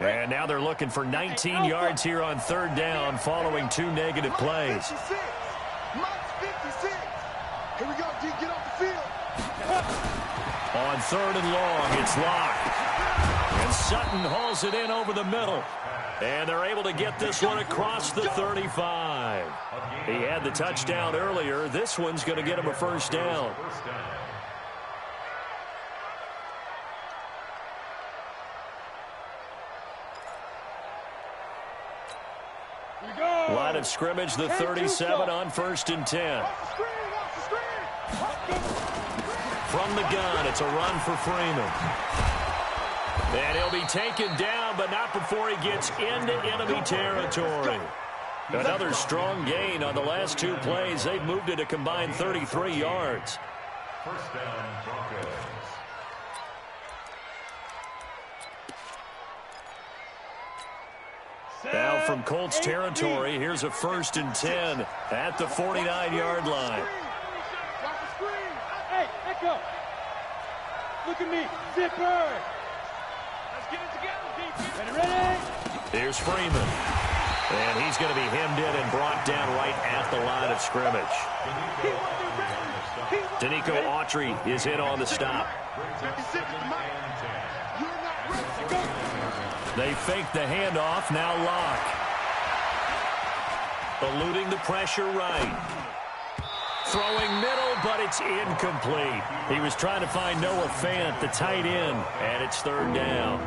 And now they're looking for 19 yards here on third down following 2 negative plays. 56. Here we go, D. Get off the field. On third and long, it's locked. And Sutton hauls it in over the middle. And they're able to get this one across the 35. He had the touchdown earlier. This one's going to get him a first down. Line of scrimmage, the 37 on 1st and 10. From the gun, it's a run for Freeman. And he'll be taken down, but not before he gets into enemy territory. Another strong gain on the last 2 plays. They've moved it a combined 33 yards. First down, Broncos. Now from Colts territory, here's a 1st and 10 at the 49-yard line. Hey, Echo. Look at me. Zipper. Let's get it together, defense. Ready? Here's Freeman. And he's going to be hemmed in and brought down right at the line of scrimmage. Danico Autry is in on the stop. They fake the handoff, now lock. Eluding the pressure right. Throwing middle, but it's incomplete. He was trying to find Noah Fant, the tight end, and it's 3rd down.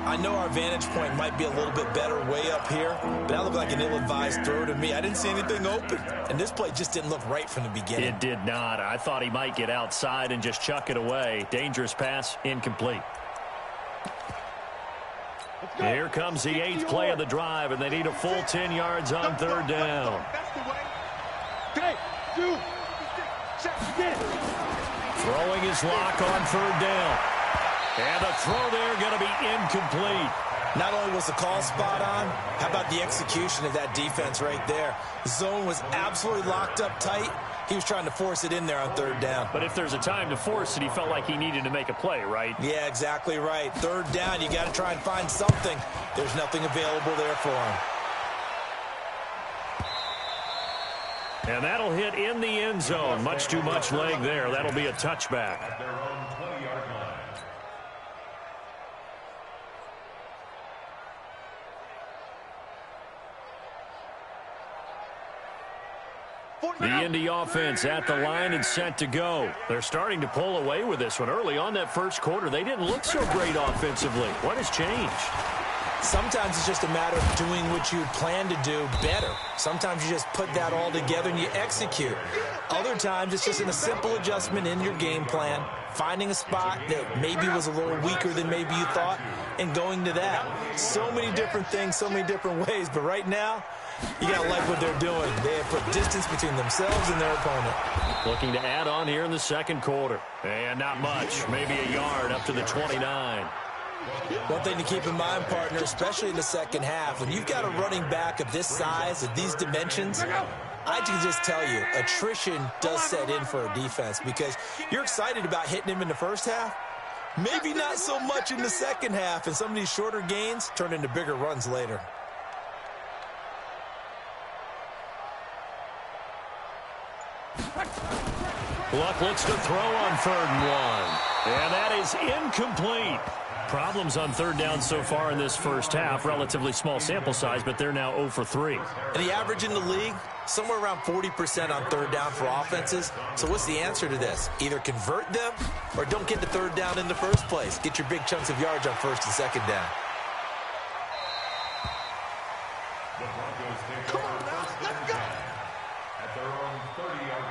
I know our vantage point might be a little bit better way up here, but that looked like an ill-advised throw to me. I didn't see anything open, and this play just didn't look right from the beginning. It did not. I thought he might get outside and just chuck it away. Dangerous pass, incomplete. Here comes the 8th play of the drive, and they need a full 10 yards on 3rd down. Throwing his lock on 3rd down. And the throw there going to be incomplete. Not only was the call spot on, how about the execution of that defense right there? The zone was absolutely locked up tight. He was trying to force it in there on 3rd down. But if there's a time to force it, he felt like he needed to make a play, right? Yeah, exactly right. 3rd down, you got to try and find something. There's nothing available there for him. And that'll hit in the end zone. Much too much leg there. That'll be a touchback. At their own 20-yard line. The Indy offense at the line and set to go. They're starting to pull away with this one. Early on that first quarter, they didn't look so great offensively. What has changed? Sometimes it's just a matter of doing what you plan to do better. Sometimes you just put that all together and you execute. Other times it's just a simple adjustment in your game plan, finding a spot that maybe was a little weaker than maybe you thought, and going to that. So many different things, so many different ways, but right now, you got to like what they're doing. They have put distance between themselves and their opponent. Looking to add on here in the second quarter. And not much, maybe a yard up to the 29. One thing to keep in mind, partner, especially in the second half, when you've got a running back of this size, of these dimensions, I can just tell you, attrition does set in for a defense because you're excited about hitting him in the first half. Maybe not so much in the second half, and some of these shorter gains turn into bigger runs later. Luck looks to throw on 3rd and 1. And that is incomplete. Problems on 3rd down so far in this first half. Relatively small sample size, but they're now 0 for 3. And the average in the league, somewhere around 40% on 3rd down for offenses. So what's the answer to this? Either convert them or don't get to 3rd down in the first place. Get your big chunks of yards on 1st and 2nd down. The Broncos take over first and 10 at their own 30-yard line.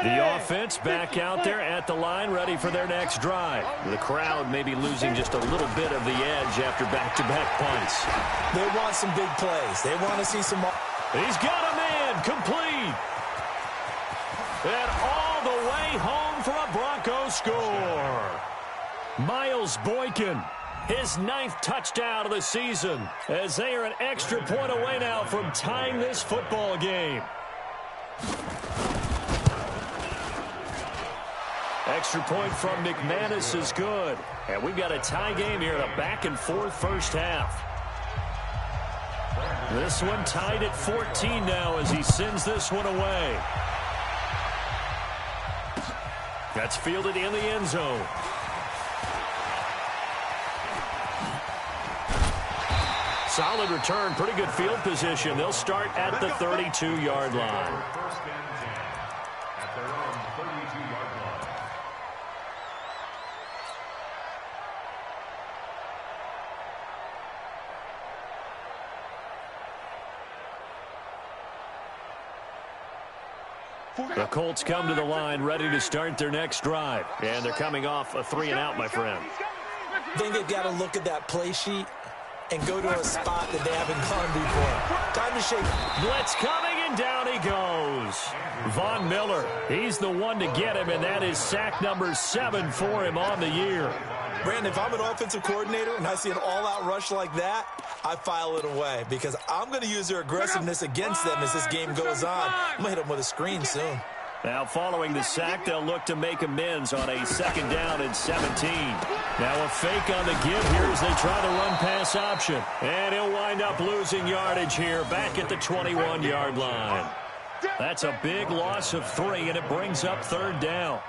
The offense back out there at the line, ready for their next drive. The crowd may be losing just a little bit of the edge after back-to-back punts. They want some big plays. They want to see some... He's got a man, complete. And all the way home for a Broncos score. Miles Boykin his 9th touchdown of the season, as they are an extra point away now from tying this football game. Extra point from McManus is good. And we've got a tie game here in a back-and-forth first half. This one tied at 14 now as he sends this one away. That's fielded in the end zone. Solid return, pretty good field position. They'll start at the 32-yard line. First and 10 at their own 32-yard line. The Colts come to the line ready to start their next drive. And they're coming off a 3-and-out, my friend. I think they've got to look at that play sheet and go to a spot that they haven't gone before. Time to shake. Blitz coming, and down he goes. Von Miller, he's the one to get him, and that is sack number 7 for him on the year. Brandon, if I'm an offensive coordinator and I see an all-out rush like that, I file it away because I'm going to use their aggressiveness against them as this game goes on. I'm going to hit them with a screen soon. Now, following the sack, they'll look to make amends on a 2nd down and 17. Now a fake on the give here as they try the run-pass option. And he'll wind up losing yardage here back at the 21-yard line. That's a big loss of 3, and it brings up 3rd down.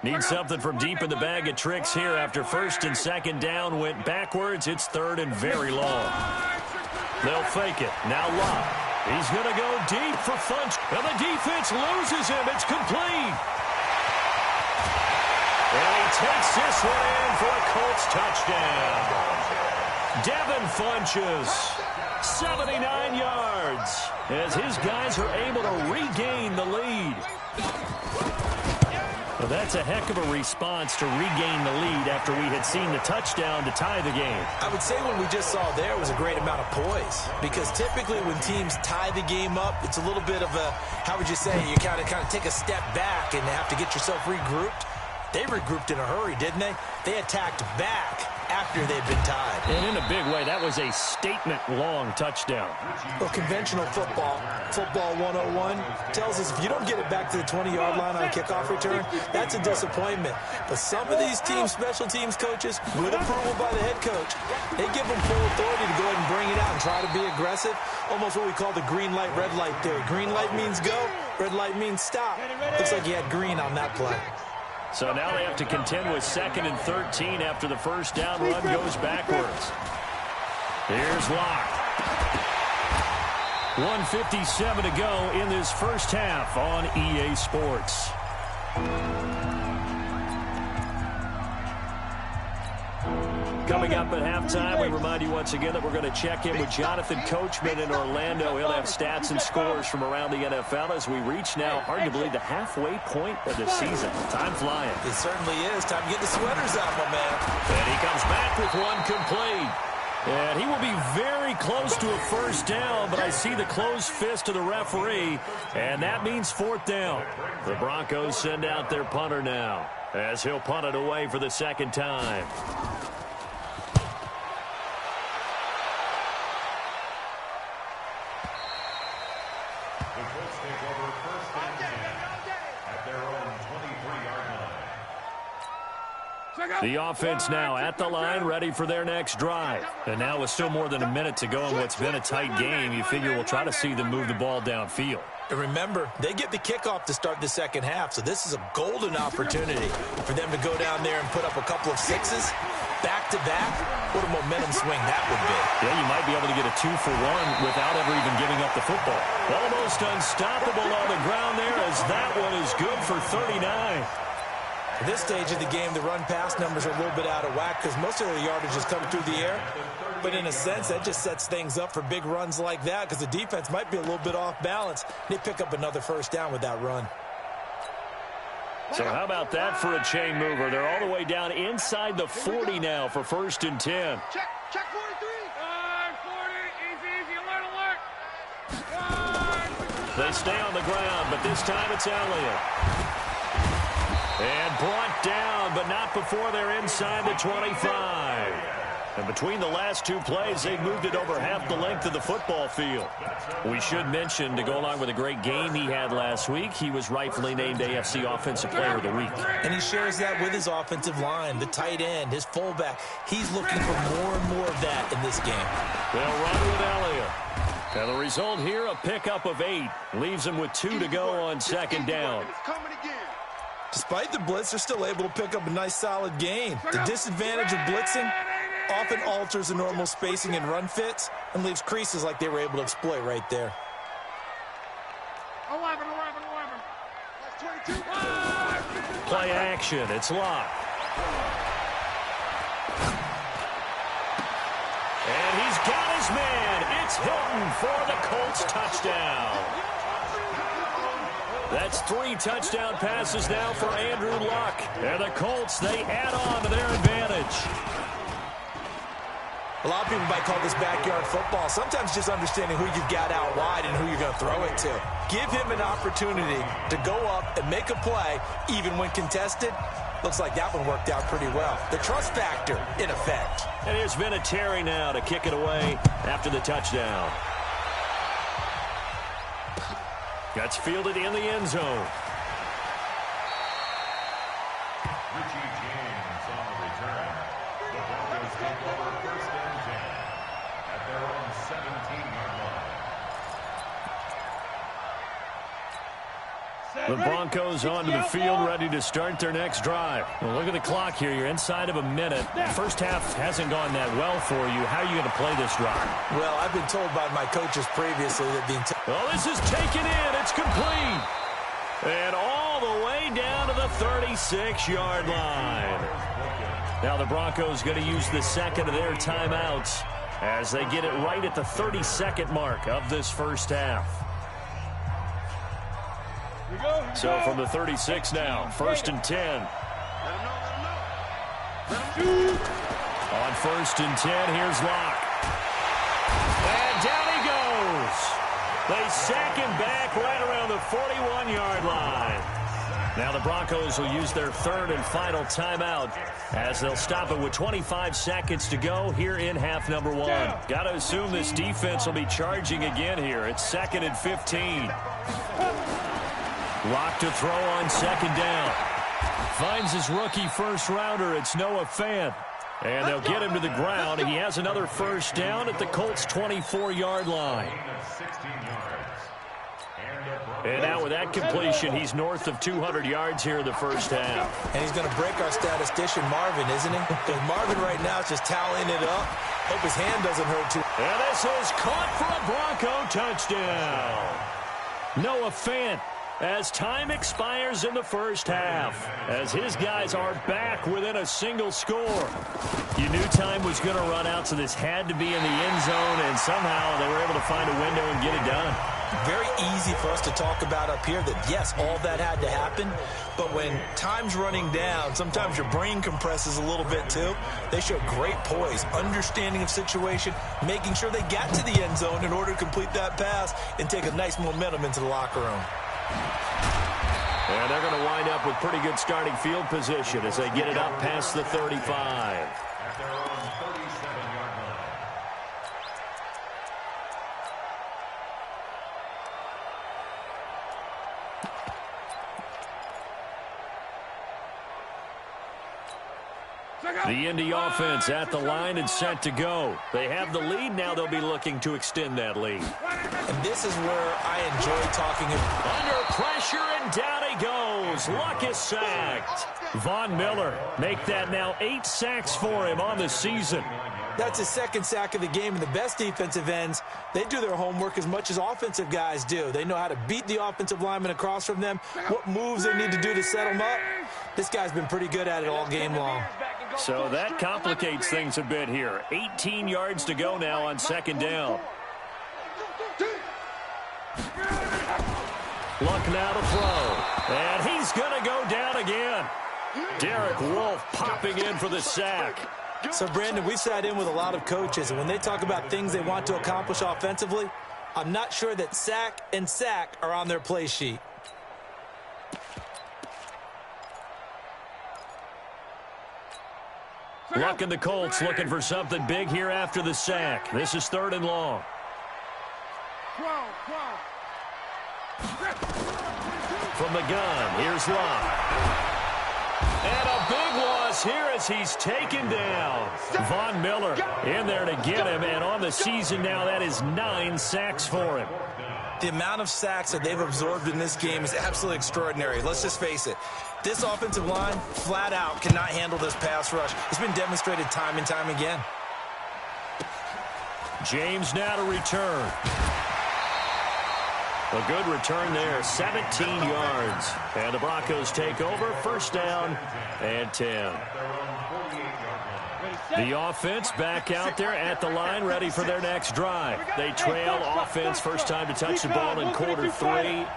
Need something from deep in the bag of tricks here after 1st and 2nd down went backwards. It's 3rd and very long. They'll fake it. Now Lott. He's going to go deep for Funch. And the defense loses him. It's complete. And he takes this one in for a Colts touchdown. Devin Funches, 79 yards, as his guys are able to regain the lead. Well, that's a heck of a response to regain the lead after we had seen the touchdown to tie the game. I would say what we just saw there was a great amount of poise because typically when teams tie the game up, it's a little bit of a, how would you say, you kind of take a step back and have to get yourself regrouped. They regrouped in a hurry, didn't they? They attacked back after they'd been tied. And in a big way, that was a statement-long touchdown. Well, conventional football 101, tells us if you don't get it back to the 20-yard line on a kickoff return, that's a disappointment. But some of these teams, special teams coaches, with approval by the head coach, they give them full authority to go ahead and bring it out and try to be aggressive. Almost what we call the green light, red light theory. Green light means go, red light means stop. Looks like he had green on that play. So now they have to contend with 2nd and 13 after the 1st down run goes backwards. Here's Locke. 1:57 to go in this first half on EA Sports. Coming up at halftime, we remind you once again that we're going to check in with Jonathan Coachman in Orlando. He'll have stats and scores from around the NFL as we reach now, hard to believe, the halfway point of the season. Time flying. It certainly is. Time to get the sweaters out, my man. And he comes back with one complete. And he will be very close to a 1st down, but I see the closed fist of the referee, and that means 4th down. The Broncos send out their punter now, as he'll punt it away for the 2nd time. The offense now at the line, ready for their next drive. And now with still more than a minute to go in what's been a tight game, you figure we'll try to see them move the ball downfield. And remember, they get the kickoff to start the 2nd half, so this is a golden opportunity for them to go down there and put up a couple of 6s back-to-back. What a momentum swing that would be. Yeah, you might be able to get a 2-for-1 without ever even giving up the football. Almost unstoppable on the ground there, as that one is good for 39. At this stage of the game, the run-pass numbers are a little bit out of whack because most of their yardage is coming through the air. But in a sense, that just sets things up for big runs like that because the defense might be a little bit off balance. They pick up another 1st down with that run. So how about that for a chain mover? They're all the way down inside the 40 now for 1st and 10. Check 43. 40, easy, alert. They stay on the ground, but this time it's Elliott. And brought down, but not before they're inside the 25. And between the last two plays, they've moved it over half the length of the football field. We should mention, to go along with a great game he had last week, he was rightfully named AFC Offensive Player of the Week. And he shares that with his offensive line, the tight end, his fullback. He's looking for more and more of that in this game. They'll run with Elliott. And the result here, a pickup of 8. Leaves them with 2 to go on 2nd down. Despite the blitz, they're still able to pick up a nice, solid gain. The disadvantage of blitzing often alters the normal spacing and run fits and leaves creases like they were able to exploit right there. 11. Play action. It's locked. And he's got his man. It's Hilton for the Colts touchdown. That's 3 touchdown passes now for Andrew Luck. And the Colts, they add on to their advantage. A lot of people might call this backyard football. Sometimes just understanding who you've got out wide and who you're going to throw it to. Give him an opportunity to go up and make a play, even when contested. Looks like that one worked out pretty well. The trust factor, in effect. And here's Vinatieri now to kick it away after the touchdown. That's fielded in the end zone. Richie James on the return. The Broncos take over 1st and 10 at their own 17-yard line. The Broncos onto the field, ready to start their next drive. Well, look at the clock here. You're inside of a minute. First half hasn't gone that well for you. How are you going to play this drive? Well, I've been told by my coaches previously that well, this is taken in. It's complete. And all the way down to the 36-yard line. Now the Broncos going to use the second of their timeouts as they get it right at the 32nd mark of this first half. So from the 36 now, 1st and 10. On 1st and 10, here's Locke. And down he goes. They sack him back right around the 41-yard line. Now the Broncos will use their 3rd and final timeout as they'll stop it with 25 seconds to go here in half number 1. Got to assume this defense will be charging again here. It's 2nd and 15. Lock to throw on 2nd down. Finds his rookie first-rounder. It's Noah Fant. And they'll get him to the ground. He has another first down at the Colts' 24-yard line. And now with that completion, he's north of 200 yards here in the first half. And he's going to break our statistician Marvin, isn't he? Because Marvin right now is just tallying it up. Hope his hand doesn't hurt too. And this is caught for a Bronco touchdown. Noah Fant, as time expires in the first half, as his guys are back within a single score. You knew time was going to run out, so this had to be in the end zone, and somehow they were able to find a window and get it done. Very easy for us to talk about up here that, yes, all that had to happen, but when time's running down, sometimes your brain compresses a little bit too. They show great poise, understanding of situation, making sure they got to the end zone in order to complete that pass and take a nice momentum into the locker room. And they're going to wind up with pretty good starting field position as they get it up past the 35. At their own 37-yard line. The Indy offense at the line and set to go. They have the lead. Now they'll be looking to extend that lead. And this is where I enjoy talking. Under pressure, and down he goes. Luck is sacked. Von Miller, make that now 8 sacks for him on the season. That's his 2nd sack of the game, and the best defensive ends, they do their homework as much as offensive guys do. They know how to beat the offensive lineman across from them, what moves they need to do to set them up. This guy's been pretty good at it all game long. So that complicates things a bit here. 18 yards to go now on 2nd down. Luck now to throw. And he's going to go down again. Derek Wolfe popping in for the sack. So, Brandon, we've sat in with a lot of coaches, and when they talk about things they want to accomplish offensively, I'm not sure that sack and sack are on their play sheet. Luck and the Colts looking for something big here after the sack. This is 3rd and long. From the gun, here's Luck. And a big loss here as he's taken down. Von Miller in there to get him, and on the season now, that is 9 sacks for him. The amount of sacks that they've absorbed in this game is absolutely extraordinary. Let's just face it. This offensive line, flat out, cannot handle this pass rush. It's been demonstrated time and time again. James now to return. A good return there, 17 yards. And the Broncos take over, 1st down and 10. The offense back out there at the line, ready for their next drive. They trail offense, first time to touch the ball in quarter 3,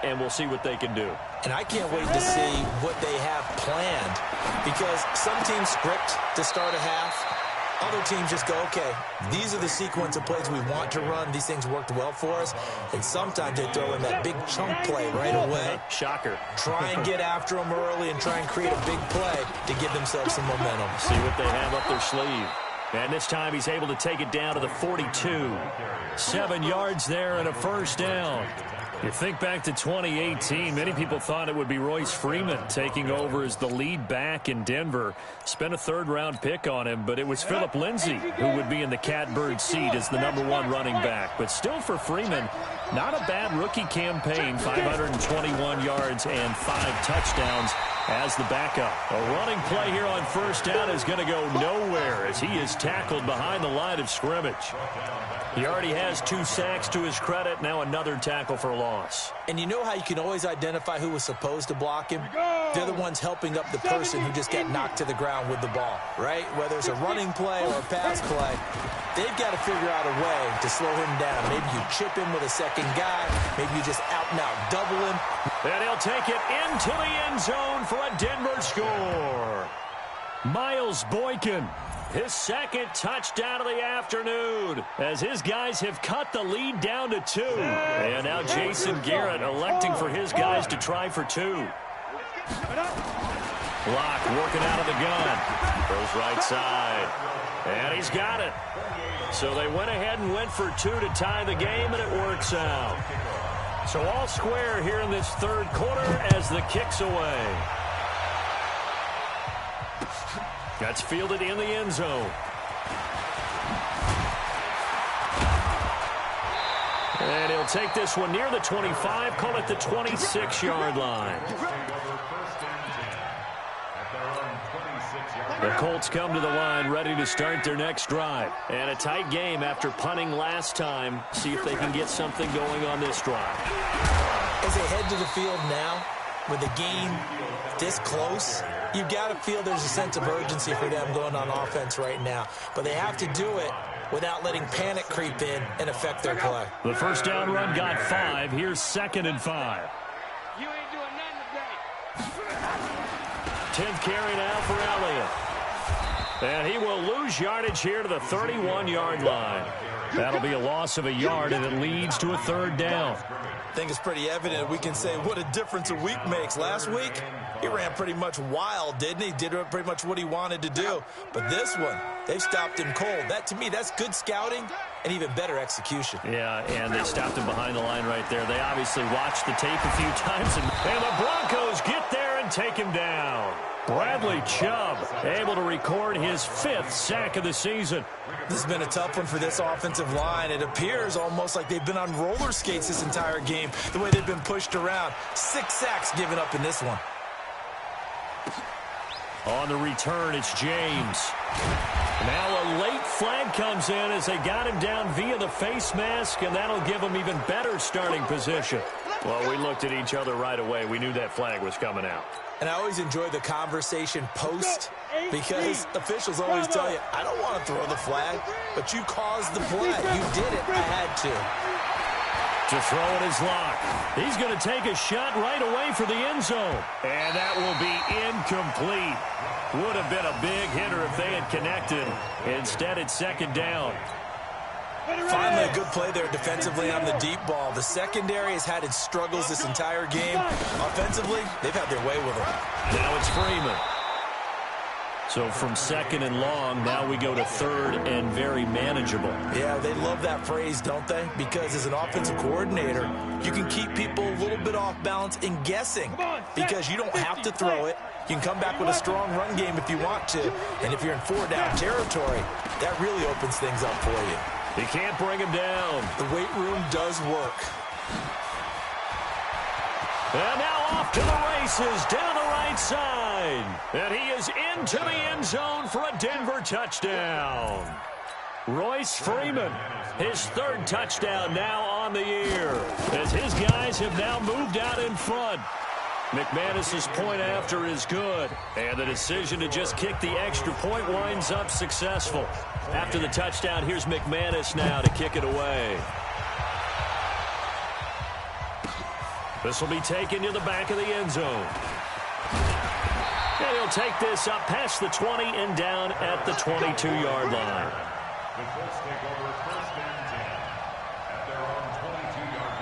and we'll see what they can do. And I can't wait to see what they have planned, because some teams script to start a half. Other teams just go, okay, these are the sequence of plays we want to run. These things worked well for us. And sometimes they throw in that big chunk play right away. Shocker. Try and get after them early and try and create a big play to give themselves some momentum. See what they have up their sleeve. And this time he's able to take it down to the 42. 7 yards there and a 1st down. You think back to 2018, many people thought it would be Royce Freeman taking over as the lead back in Denver. Spent a 3rd-round pick on him, but it was Phillip Lindsay who would be in the catbird seat as the #1 running back. But still for Freeman, not a bad rookie campaign, 521 yards and 5 touchdowns as the backup. A running play here on 1st down is going to go nowhere as he is tackled behind the line of scrimmage. He already has 2 sacks to his credit. Now another tackle for loss. And you know how you can always identify who was supposed to block him? They're the ones helping up the person who just got knocked to the ground with the ball, right? Whether it's a running play or a pass play, they've got to figure out a way to slow him down. Maybe you chip him with a second guy. Maybe you just out-and-out double him. And he'll take it into the end zone for a Denver score. Miles Boykin, his 2nd touchdown of the afternoon, as his guys have cut the lead down to 2. And now Jason Garrett electing for his guys to try for 2. Locke working out of the gun. Goes right side. And he's got it. So they went ahead and went for 2 to tie the game, and it works out. So all square here in this 3rd quarter as the kick's away. That's fielded in the end zone. And he'll take this one near the 25, call it the 26-yard line. The Colts come to the line ready to start their next drive. And a tight game after punting last time. See if they can get something going on this drive. As they head to the field now, with the game this close, you've got to feel there's a sense of urgency for them going on offense right now. But they have to do it without letting panic creep in and affect their play. The 1st down run got 5. Here's 2nd and 5. You ain't doing nothing today. 10th carry now for Elliott. And he will lose yardage here to the 31-yard line. That'll be a loss of a yard, and it leads to a 3rd down. I think it's pretty evident we can say what a difference a week makes. Last week, he ran pretty much wild, didn't he? Did pretty much what he wanted to do. But this one, they've stopped him cold. That, to me, that's good scouting and even better execution. Yeah, and they stopped him behind the line right there. They obviously watched the tape a few times, and the Broncos get there and take him down. Bradley Chubb able to record his 5th sack of the season. This has been a tough one for this offensive line. It appears almost like they've been on roller skates this entire game, the way they've been pushed around. 6 sacks given up in this one. On the return, it's James. Now a late flag comes in as they got him down via the face mask, and that'll give him even better starting position. Well, we looked at each other right away. We knew that flag was coming out. And I always enjoy the conversation post, because officials always tell you, I don't want to throw the flag, but you caused the play. You did it. I had to. To throw it is Locke. He's going to take a shot right away for the end zone. And that will be incomplete. Would have been a big hitter if they had connected. Instead, it's second down. Finally, a good play there defensively on the deep ball. The secondary has had its struggles this entire game. Offensively, they've had their way with it. Now it's Freeman. So from second and long, now we go to third and very manageable. Yeah, they love that phrase, don't they? Because as an offensive coordinator, you can keep people a little bit off balance in guessing because you don't have to throw it. You can come back with a strong run game if you want to. And if you're in four-down territory, that really opens things up for you. He can't bring him down. The weight room does work. And now off to the races down the right side. And he is into the end zone for a Denver touchdown. Royce Freeman, his third touchdown now on the year, as his guys have now moved out in front. McManus's point after is good, and the decision to just kick the extra point winds up successful. After the touchdown, here's McManus now to kick it away. This will be taken to the back of the end zone. And he'll take this up past the 20 and down at the 22-yard line. The Colts take over first and 10 at their own 22-yard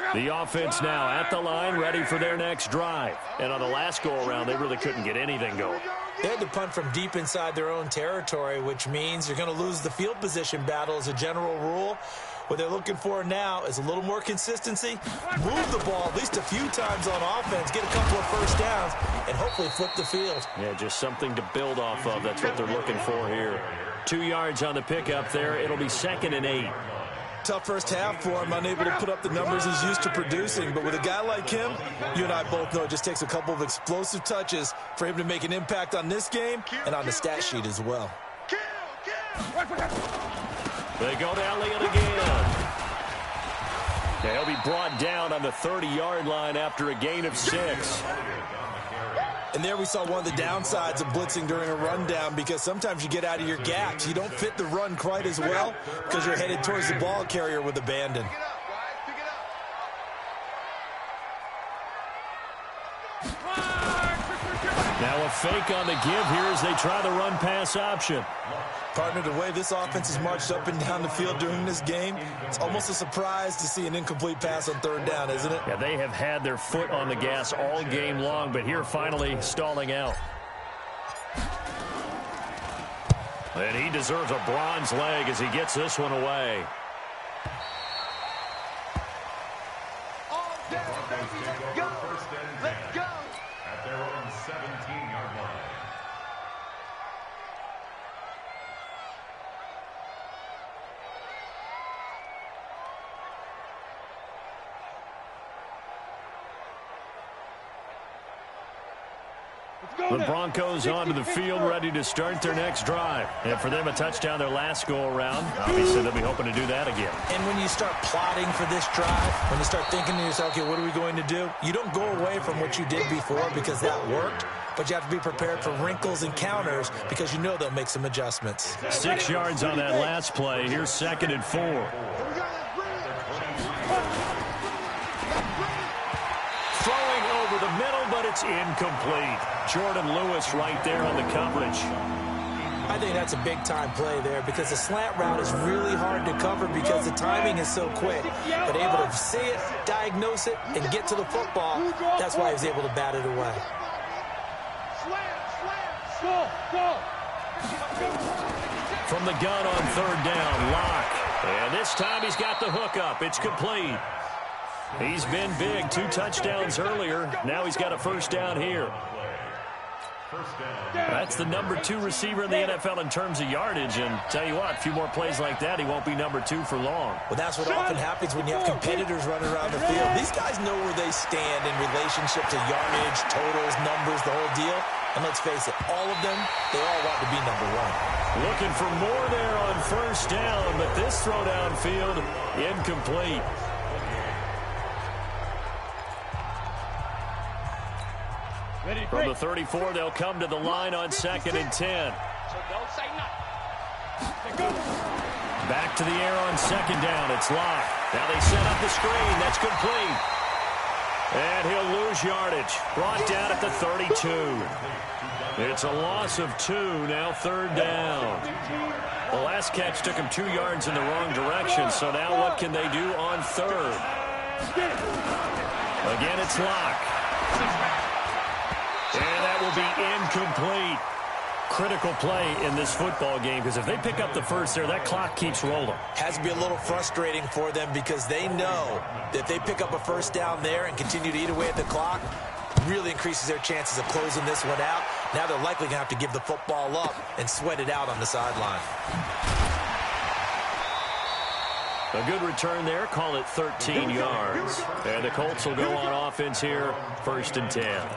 line. The offense now at the line, ready for their next drive. And on the last go-around, they really couldn't get anything going. They had to punt from deep inside their own territory, which means you're going to lose the field position battle as a general rule. What they're looking for now is a little more consistency, move the ball at least a few times on offense, get a couple of first downs, and hopefully flip the field. Yeah, just something to build off of. That's what they're looking for here. 2 yards on the pickup there. It'll be 2nd and 8. Tough first half for him, unable to put up the numbers he's used to producing. But with a guy like him, you and I both know it just takes a couple of explosive touches for him to make an impact on this game and on the stat sheet as well. They go to Elliott again. They'll be brought down on the 30-yard line after a gain of 6. And there we saw one of the downsides of blitzing during a rundown, because sometimes you get out of your gaps. You don't fit the run quite as well because you're headed towards the ball carrier with abandon. Now a fake on the give here as they try the run-pass option. Partner, the way this offense has marched up and down the field during this game, it's almost a surprise to see an incomplete pass on third down, isn't it? Yeah, they have had their foot on the gas all game long, but here finally stalling out. And he deserves a bronze leg as he gets this one away. Let's go. At their own 17-yard line. The Broncos onto the field, ready to start their next drive. And for them, a touchdown their last go-around. Obviously, they'll be hoping to do that again. And when you start plotting for this drive, when you start thinking to yourself, okay, what are we going to do? You don't go away from what you did before because that worked, but you have to be prepared for wrinkles and counters because you know they'll make some adjustments. 6 yards on that last play. Here's 2nd and 4. Throwing over the middle, but it's incomplete. Jordan Lewis right there on the coverage. I think that's a big-time play there because the slant route is really hard to cover because the timing is so quick. But able to see it, diagnose it, and get to the football, that's why he was able to bat it away. From the gun on third down, Locke. And this time he's got the hook up. It's complete. He's been big. 2 touchdowns earlier. Now he's got a first down here. That's the number 2 receiver in the NFL in terms of yardage. And tell you what, a few more plays like that, he won't be number 2 for long. Well, that's what often happens when you have competitors running around the field. These guys know where they stand in relationship to yardage, totals, numbers, the whole deal. And let's face it, all of them, they all want to be number 1. Looking for more there on first down, but this throw downfield, incomplete. From the 34, they'll come to the line on 2nd and 10. Back to the air on second down. It's locked. Now they set up the screen. That's complete. And he'll lose yardage. Brought down at the 32. It's a loss of 2. Now third down. The last catch took him 2 yards in the wrong direction. So now what can they do on third? Again, it's locked. And that will be incomplete. Critical play in this football game, because if they pick up the first there, that clock keeps rolling. Has to be a little frustrating for them, because they know that if they pick up a first down there and continue to eat away at the clock, really increases their chances of closing this one out. Now they're likely going to have to give the football up and sweat it out on the sideline. A good return there. Call it 13 yards. And the Colts will go on offense here, 1st and 10.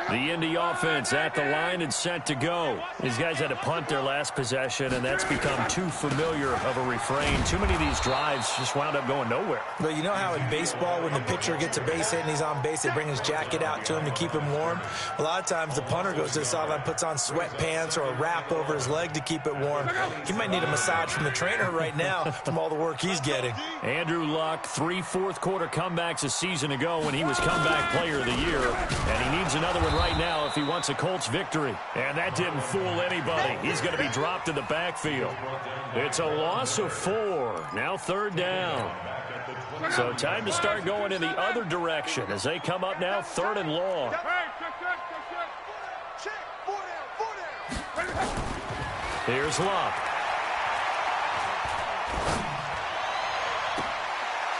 The Indy offense at the line and set to go. These guys had to punt their last possession, and that's become too familiar of a refrain. Too many of these drives just wound up going nowhere. But you know how in baseball, when the pitcher gets a base hit and he's on base, they bring his jacket out to him to keep him warm? A lot of times the punter goes to the sideline, puts on sweatpants or a wrap over his leg to keep it warm. He might need a massage from the trainer right now from all the work he's getting. Andrew Luck, 3 fourth-quarter comebacks a season ago when he was comeback player of the year, and he needs another one right now if he wants a Colts victory. And that didn't fool anybody. He's going to be dropped in the backfield. It's a loss of 4. Now third down. So time to start going in the other direction as they come up now 3rd and long. Here's Luck.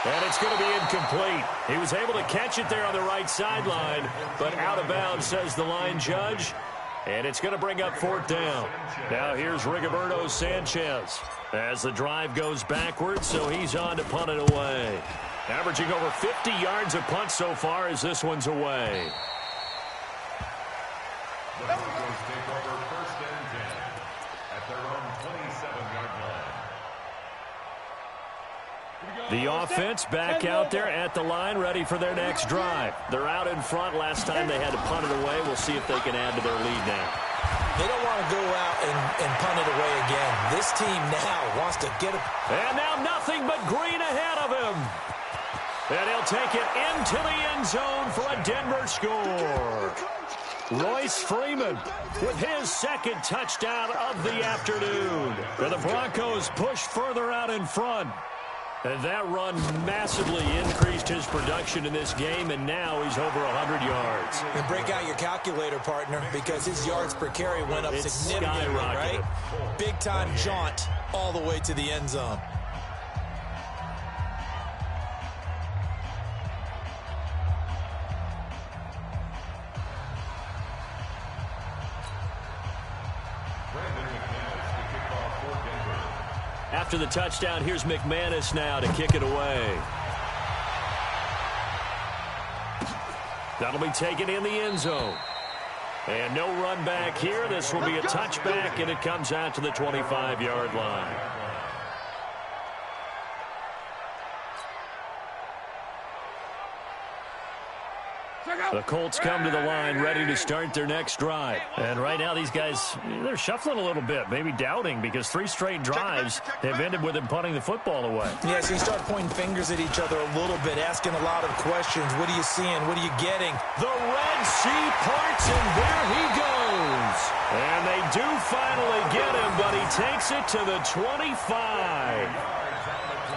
And it's going to be incomplete. He was able to catch it there on the right sideline, but out of bounds, says the line judge. And it's going to bring up 4th down. Now here's Rigoberto Sanchez as the drive goes backwards, so he's on to punt it away. Averaging over 50 yards of punt so far as this one's away. The Broncos take over 1st and 10 at their own 27-yard line. The offense back out there at the line, ready for their next drive. They're out in front. Last time they had to punt it away. We'll see if they can add to their lead now. They don't want to go out and punt it away again. This team now wants to get it. And now nothing but green ahead of him. And he'll take it into the end zone for a Denver score. Royce Freeman with his 2nd touchdown of the afternoon. The Broncos push further out in front. And that run massively increased his production in this game, and now he's over 100 yards. And break out your calculator, partner, because his yards per carry went up significantly, right? Big-time jaunt all the way to the end zone. After the touchdown, here's McManus now to kick it away. That'll be taken in the end zone. And no run back here. This will be a touchback, and it comes out to the 25-yard line. The Colts come to the line ready to start their next drive. And right now these guys, they're shuffling a little bit, maybe doubting, because 3 straight drives have ended with them punting the football away. Yeah, so you start pointing fingers at each other a little bit, asking a lot of questions. What are you seeing? What are you getting? The Red Sea parts, and there he goes. And they do finally get him, but he takes it to the 25.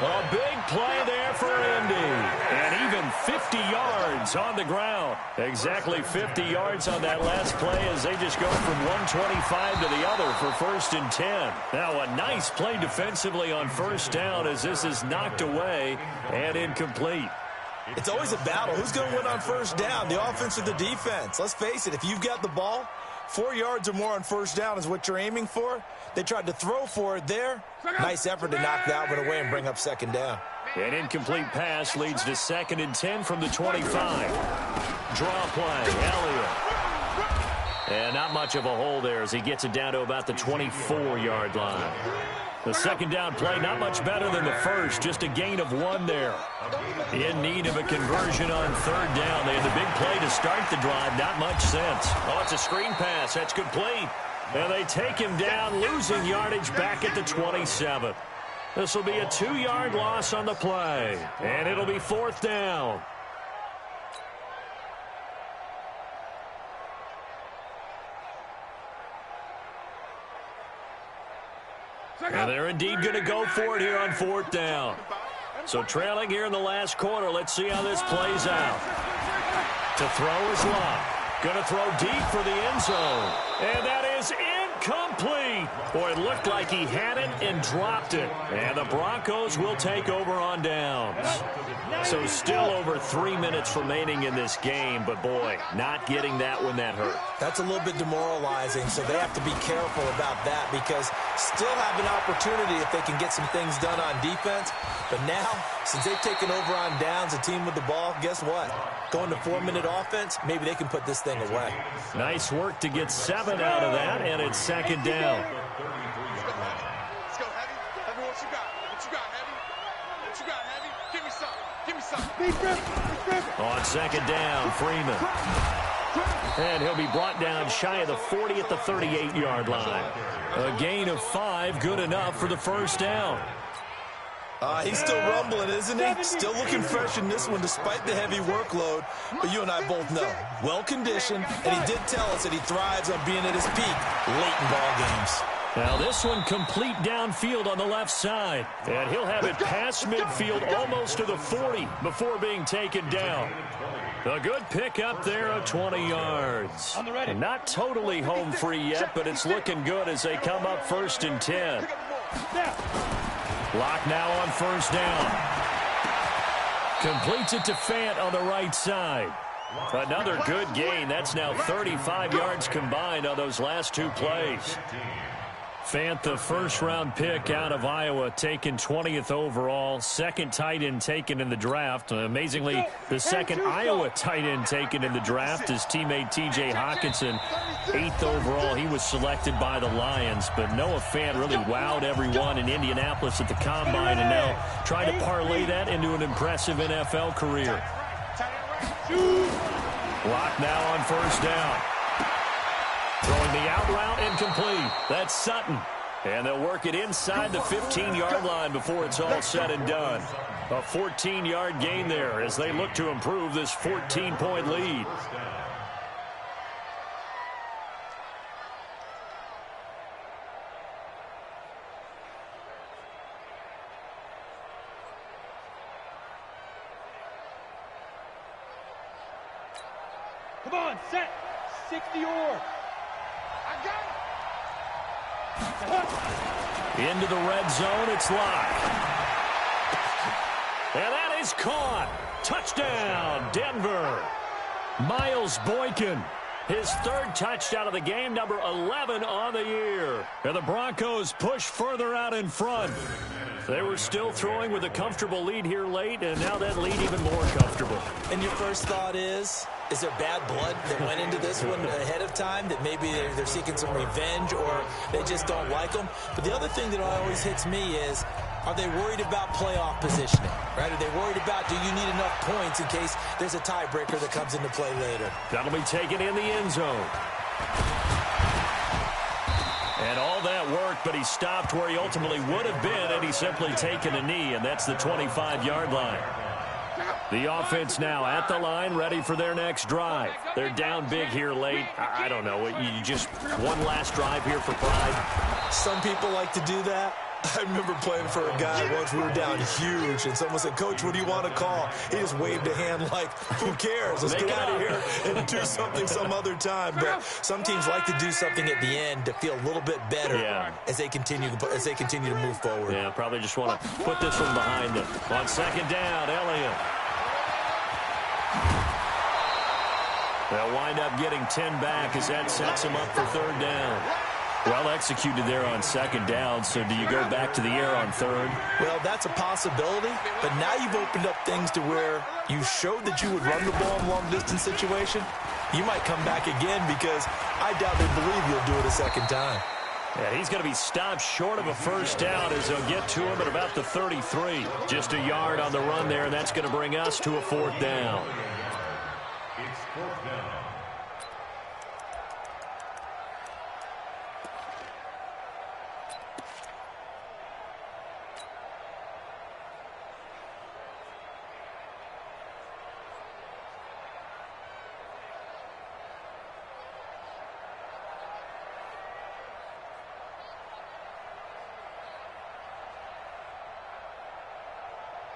A big play there for Indy. And even 50 yards on the ground. Exactly 50 yards on that last play as they just go from 125 to the other for 1st and 10. Now a nice play defensively on 1st down as this is knocked away and incomplete. It's always a battle. Who's going to win on 1st down, the offense or the defense? Let's face it, if you've got the ball, 4 yards or more on 1st down is what you're aiming for. They tried to throw for it there. Nice effort to knock that one away and bring up 2nd down. An incomplete pass leads to 2nd and 10 from the 25. Draw play, Elliott. And not much of a hole there as he gets it down to about the 24-yard line. The 2nd down play, not much better than the first, just a gain of 1 there. In need of a conversion on 3rd down. They had the big play to start the drive, not much sense. Oh, it's a screen pass. That's complete. And they take him down, losing yardage back at the 27. This will be a 2-yard loss on the play, and it'll be 4th down. And they're indeed going to go for it here on 4th down. So trailing here in the last quarter, let's see how this plays out. To throw is Locke. Going to throw deep for the end zone. And that is incomplete. Boy, it looked like he had it and dropped it. And the Broncos will take over on downs. So still over 3 minutes remaining in this game. But, boy, not getting that when that hurt. That's a little bit demoralizing, so they have to be careful about that because still have an opportunity if they can get some things done on defense. But now, since they've taken over on downs, a team with the ball, guess what? Going to 4-minute offense, maybe they can put this thing away. Nice work to get 7 out of that, and it's 2nd down. Let's go, Heavy. Heavy, what you got? What you got, Heavy? What you got, Heavy? Give me some. Give me some. On 2nd down, Freeman. And he'll be brought down shy of the 40 at the 38-yard line. A gain of 5, good enough for the 1st down. He's still rumbling, isn't he? Still looking fresh in this one despite the heavy workload. But you and I both know, well-conditioned, and he did tell us that he thrives on being at his peak late in ball games. Now this one complete downfield on the left side. And he'll have it past midfield almost to the 40 before being taken down. A good pickup there of 20 yards. And not totally home free yet, but it's looking good as they come up 1st and 10. Locke now on 1st down. Completes it to Fant on the right side. Another good gain. That's now 35 yards combined on those last 2 plays. Fant, the 1st-round pick out of Iowa, taken 20th overall. 2nd tight end taken in the draft. Amazingly, the 2nd Iowa tight end taken in the draft is teammate T.J. Hawkinson. 8th overall, he was selected by the Lions. But Noah Fant really wowed everyone in Indianapolis at the Combine and now trying to parlay that into an impressive NFL career. Locke now on 1st down. Throwing the out route incomplete. That's Sutton. And they'll work it inside the 15-yard line before it's all said and done. A 14-yard gain there as they look to improve this 14-point lead. Come on, set. 60 or. Into the red zone, it's Locke. And that is caught. Touchdown, Denver. Miles Boykin, his 3rd touchdown of the game, number 11 on the year. And the Broncos push further out in front. They were still throwing with a comfortable lead here late, and now that lead even more comfortable. And your first thought is there bad blood that went into this one ahead of time, that maybe they're seeking some revenge or they just don't like them? But the other thing that always hits me is, are they worried about playoff positioning? Right? Are they worried about, do you need enough points in case there's a tiebreaker that comes into play later? That'll be taken in the end zone. And all that worked, but he stopped where he ultimately would have been, and he's simply taken a knee, and that's the 25-yard line. The offense now at the line, ready for their next drive. They're down big here late. I don't know. You just one last drive here for pride. Some people like to do that. I remember playing for a guy once. We were down huge, and someone said, "Coach, what do you want to call?" He just waved a hand like, "Who cares? Let's get out of here and do something some other time." But some teams like to do something at the end to feel a little bit better as they continue to move forward. Yeah, probably just want to put this one behind them. On 2nd down, Elliott. They'll wind up getting 10 back as that sets them up for 3rd down. Well executed there on 2nd down, so do you go back to the air on 3rd? Well, that's a possibility, but now you've opened up things to where you showed that you would run the ball in a long-distance situation. You might come back again because I doubt they believe you'll do it a 2nd time. Yeah, he's going to be stopped short of a 1st down as they'll get to him at about the 33. Just a yard on the run there, and that's going to bring us to a 4th down. It's 4th down.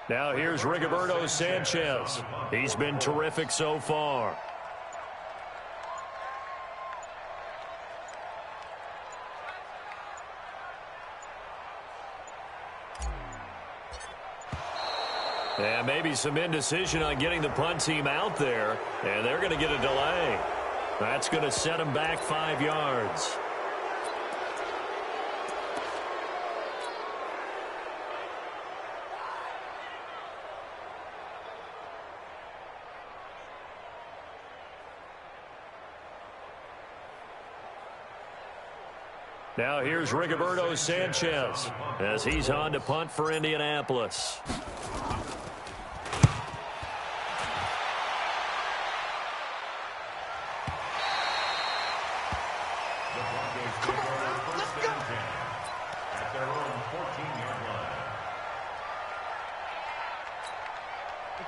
Now here's Rigoberto Sanchez. He's been terrific so far. And maybe some indecision on getting the punt team out there. And they're going to get a delay. That's going to set them back 5 yards. Now here's Rigoberto Sanchez as he's on to punt for Indianapolis.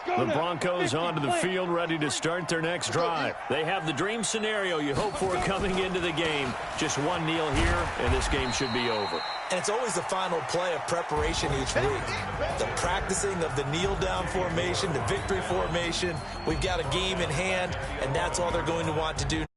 The Broncos onto the field, ready to start their next drive. They have the dream scenario you hope for coming into the game. Just one kneel here, and this game should be over. And it's always the final play of preparation each week. The practicing of the kneel-down formation, the victory formation. We've got a game in hand, and that's all they're going to want to do